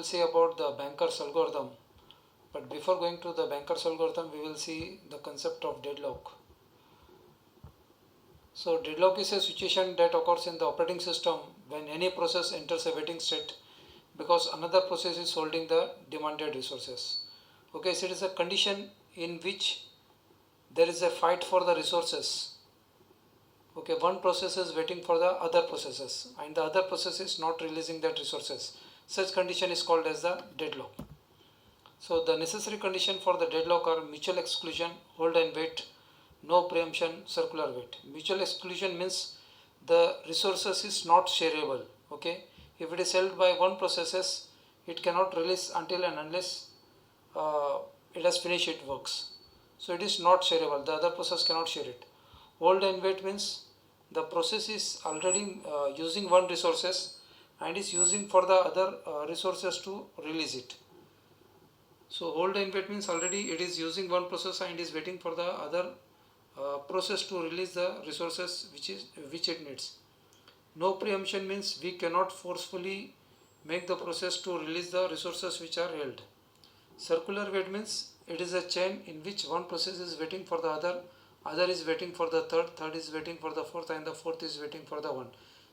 will see about the banker's algorithm. But before going to the banker's algorithm, we will see the concept of deadlock. So deadlock is a situation that occurs in the operating system when any process enters a waiting state because another process is holding the demanded resources. Okay, so it is a condition in which there is a fight for the resources. Okay, one process is waiting for the other processes and the other process is not releasing that resources. Such condition is called as the deadlock. So the necessary condition for the deadlock are mutual exclusion, hold and wait, no preemption, circular wait. Mutual exclusion means the resources is not shareable. Okay, if it is held by one processes, it cannot release until and unless it has finished its works. So it is not shareable. The other process cannot share it. Hold and wait means the process is already using one resources and is using for the other resources to release it. So hold and wait means already it is using one process and is waiting for the other process to release the resources which it needs. No preemption means we cannot forcefully make the process to release the resources which are held. Circular wait means it is a chain in which one process is waiting for the other is waiting for the third is waiting for the fourth, and the fourth is waiting for the one.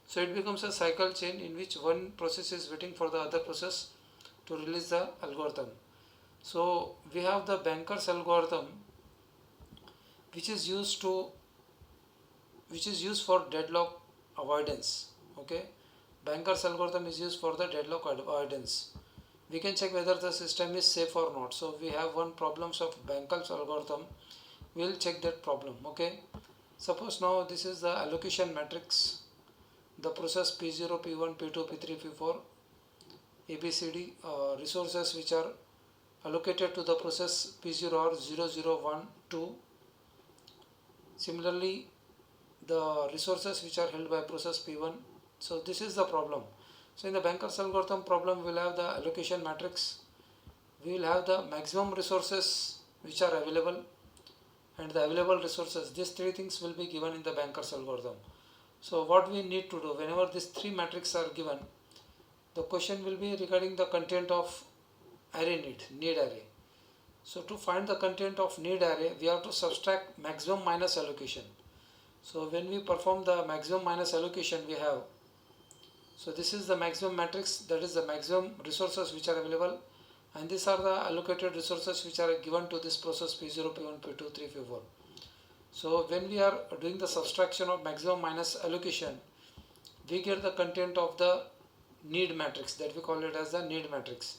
So it becomes a cycle chain in which one process is waiting for the other process to release the algorithm. So we have the banker's algorithm which is used for deadlock avoidance. Okay, banker's algorithm is used for the deadlock avoidance. We can check whether the system is safe or not. So we have one problems of banker's algorithm. We will check that problem. Okay, suppose now this is the allocation matrix. The process P0, P1, P2, P3, P4, ABCD resources which are allocated to the process P0 are 0, 0, 1, 2. Similarly, the resources which are held by process P1. So this is the problem. So in the banker's algorithm problem, we will have the allocation matrix. We will have the maximum resources which are available and the available resources. These three things will be given in the banker's algorithm. So what we need to do whenever these three matrices are given, the question will be regarding the content of array need array. So to find the content of need array, we have to subtract maximum minus allocation. So when we perform the maximum minus allocation, we have, so this is the maximum matrix, that is the maximum resources which are available, and these are the allocated resources which are given to this process P0, P1, P2, 3, P4. So when we are doing the subtraction of maximum minus allocation, we get the content of the need matrix, that we call it as the need matrix.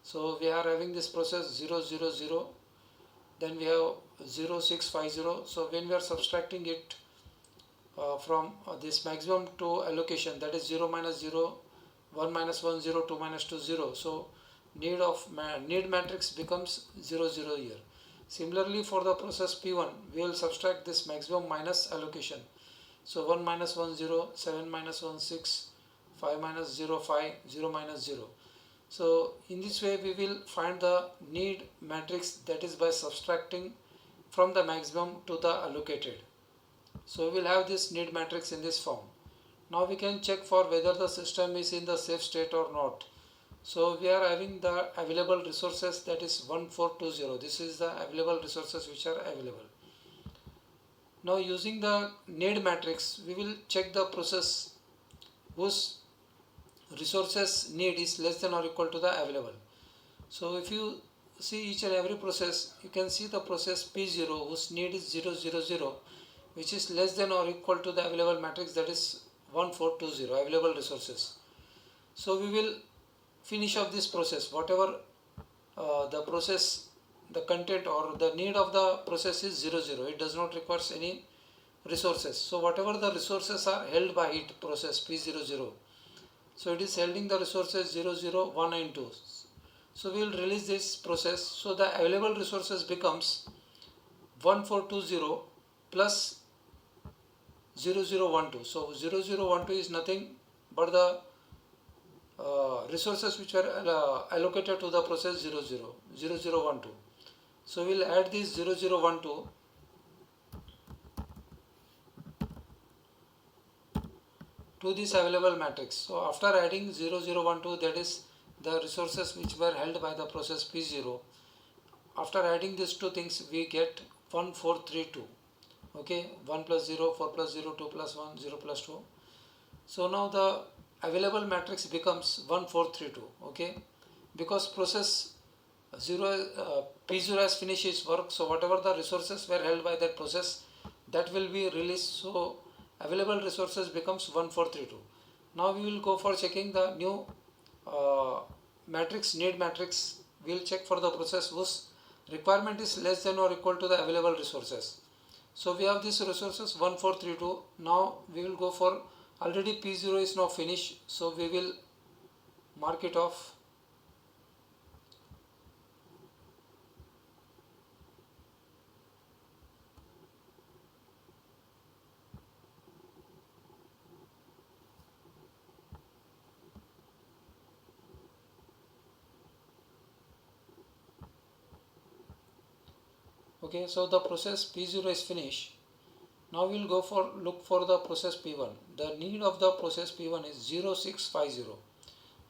So we are having this process 0, 0, 0, then we have 0, 6, 5, 0. So when we are subtracting it from this maximum to allocation, that is 0 minus 0, 1 minus 1, 0, 2 minus 2, 0. So need matrix becomes 0, 0 here. Similarly, for the process P1, we will subtract this maximum minus allocation. So 1 minus 1, 0, 7 minus 1, 6, 5 minus 0, 5, 0 minus 0. So in this way we will find the need matrix, that is by subtracting from the maximum to the allocated. So we will have this need matrix in this form. Now we can check for whether the system is in the safe state or not. So we are having the available resources, that is 1420. This is the available resources which are available. Now using the need matrix, we will check the process whose resources need is less than or equal to the available. So if you see each and every process, you can see the process P0 whose need is 0, 0, 0, which is less than or equal to the available matrix, that is 1420 available resources. So we will finish off this process, whatever the process, the content or the need of the process is 0, 0. It does not require any resources. So whatever the resources are held by it, process P0, 0. So it is holding the resources 0, 0, 1 and 2. So we will release this process. So the available resources becomes 1420 plus 0012. So 0012 is nothing but the resources which were allocated to the process 0012. So we will add this 0012 to this available matrix. So after adding 0012, that is the resources which were held by the process P0. After adding these two things, we get 1432. Okay, 1 plus 0, 4 plus 0, 2 plus 1, 0 plus 2. So now the available matrix becomes 1432. Okay, because process 0 P0 has finished its work, so whatever the resources were held by that process, that will be released. So available resources becomes 1432. Now we will go for checking the new matrix, need matrix. We will check for the process whose requirement is less than or equal to the available resources. So we have these resources 1432. Now we will go for, already P0 is now finished, so we will mark it off. Okay, so the process P0 is finished. Now we will go for look for the process P1. The need of the process P1 is 0650.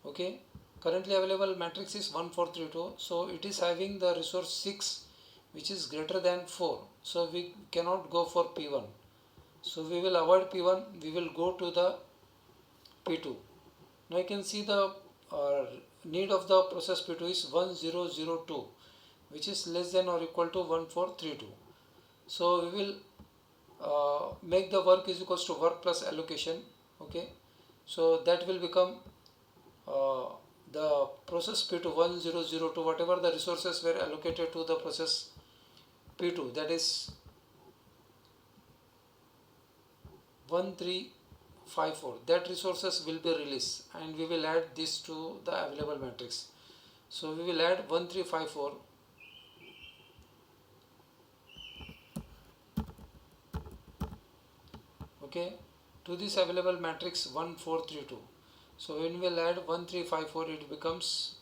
Okay, currently available matrix is 1432, so it is having the resource 6 which is greater than 4, so we cannot go for P1. So we will avoid P1, we will go to the P2. Now you can see the need of the process P2 is 1002, which is less than or equal to 1432. So we will make the work is equals to work plus allocation. Okay, so that will become the process P2 1002, whatever the resources were allocated to the process P2, that is 1354, that resources will be released, and we will add this to the available matrix. So we will add 1354. Okay, to this available matrix 1432. So when we will add 1354, it becomes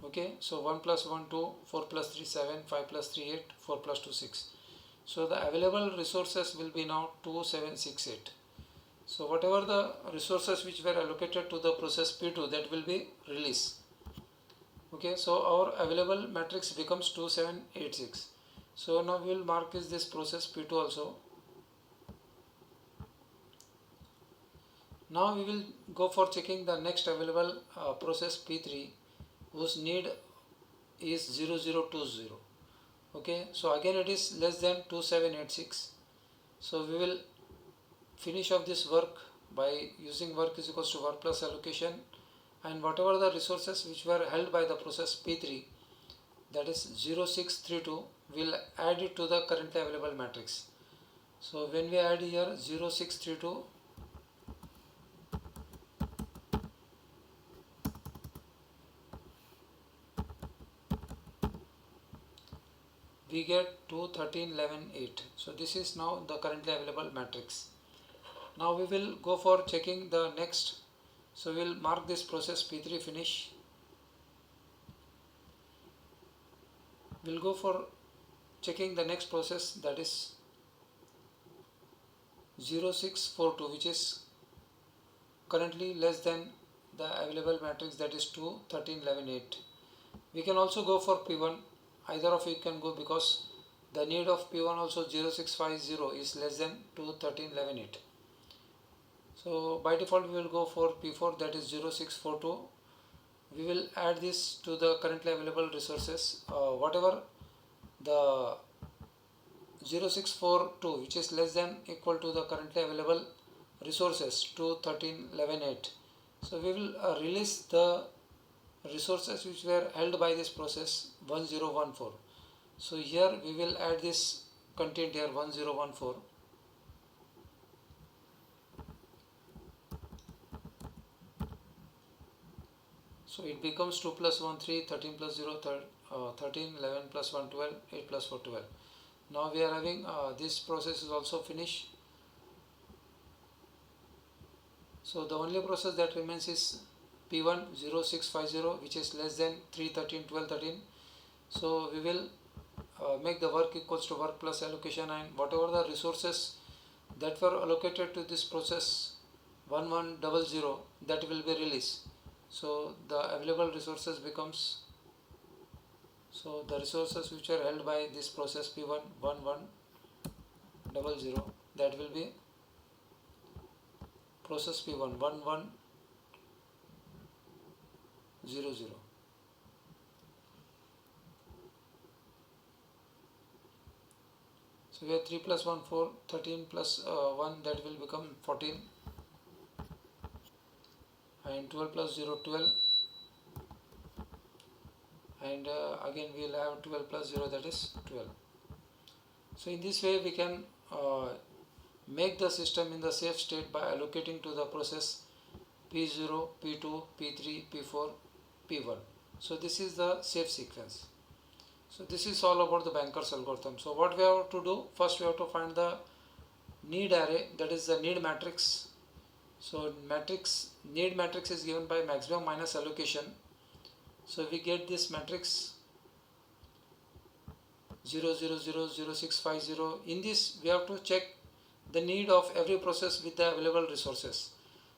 okay. So 1 plus 1 2, 4 plus 3 7, 5 plus 3 8, 4 plus 2 6. So the available resources will be now 2768. So whatever the resources which were allocated to the process P2, that will be released. Okay, so our available matrix becomes 2786. So now we will mark is this process P2 also. Now we will go for checking the next available process P3, whose need is 0020. Okay, so again it is less than 2786. So we will finish off this work by using work is equals to work plus allocation, and whatever the resources which were held by the process P3, that is 0632, will add it to the currently available matrix. So when we add here 0632, we get 2 13 11 8. So this is now the currently available matrix. Now we will go for checking the next. So we will mark this process P3 finish. We will go for checking the next process, that is 0642, which is currently less than the available matrix, that is 2 13 11 8. We can also go for P1. Either of you can go, because the need of P1 also 0650 is less than 2 13 11 8. So by default we will go for P4, that is 0642. We will add this to the currently available resources. Whatever the 0642, which is less than equal to the currently available resources 2 13 11 8. So we will release the resources which were held by this process 1014. So here we will add this content here 1014. So it becomes 2 plus 1 3, 13 plus 0 13, 11 plus 1 12, 8 plus 4 12. Now we are having this process is also finished. So the only process that remains is P1 0650, which is less than 3 13 12 13. So we will make the work equals to work plus allocation, and whatever the resources that were allocated to this process 1100, that will be released. So the available resources becomes, so the resources which are held by this process P1 1100, that will be process P1 1100. So we have 3 plus 1 4, 13 plus 1, that will become 14, and 12 plus 0 12, and again we will have 12 plus 0, that is 12. So in this way we can make the system in the safe state by allocating to the process P0, P2, P3, P4, P1. So this is the safe sequence. So this is all about the banker's algorithm. So what we have to do, first we have to find the need array, that is the need matrix. So need matrix is given by maximum minus allocation. So we get this matrix 0 0 0 0 6 5 0. In this we have to check the need of every process with the available resources.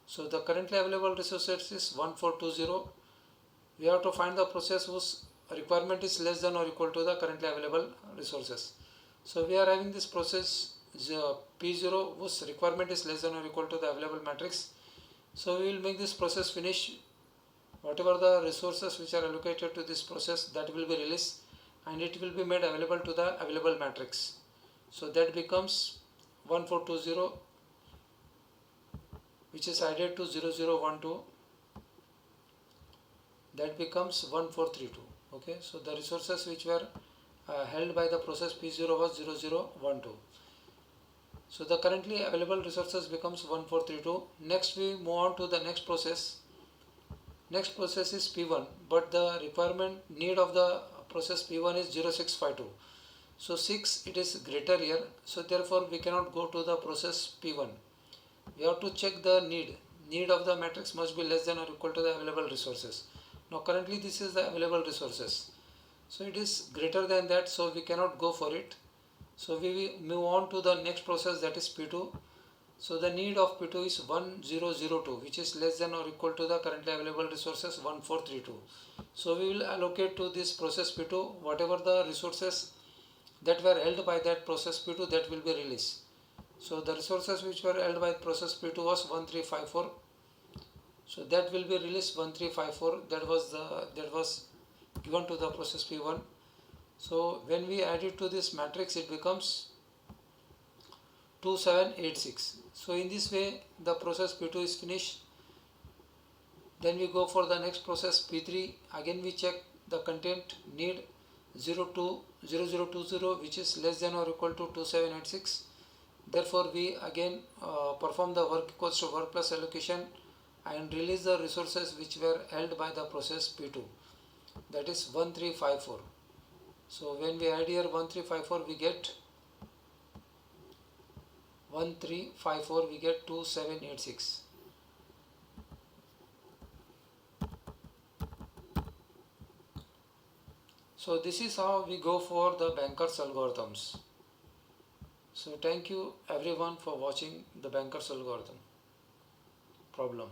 So the currently available resources is 1420. We have to find the process whose requirement is less than or equal to the currently available resources. So we are having this process P0 whose requirement is less than or equal to the available matrix. So we will make this process finish. Whatever the resources which are allocated to this process, that will be released and it will be made available to the available matrix. So that becomes 1420, which is added to 0012, that becomes 1432. Okay, so the resources which were held by the process P0 was 0012. So the currently available resources becomes 1432. Next we move on to the next process. Next process is P1, but the requirement need of the process P1 is 0652. So 6, it is greater here, so therefore we cannot go to the process P1. We have to check the need of the matrix must be less than or equal to the available resources. Now currently this is the available resources, so it is greater than that, so we cannot go for it. So we will move on to the next process, that is P2. So the need of P2 is 1002, which is less than or equal to the currently available resources 1432. So we will allocate to this process P2 whatever the resources that were held by that process P2, that will be released. So the resources which were held by process P2 was 1354. So that will be released 1354. That was given to the process P1. So when we add it to this matrix, it becomes 2786. So in this way the process P2 is finished. Then we go for the next process P3. Again we check the content need 0020, which is less than or equal to 2786. Therefore we again perform the work equals to work plus allocation and release the resources which were held by the process P2, that is 1354. So when we add here 1354, we get 1354, we get 2786. So this is how we go for the banker's algorithms. So thank you everyone for watching the banker's algorithm problem.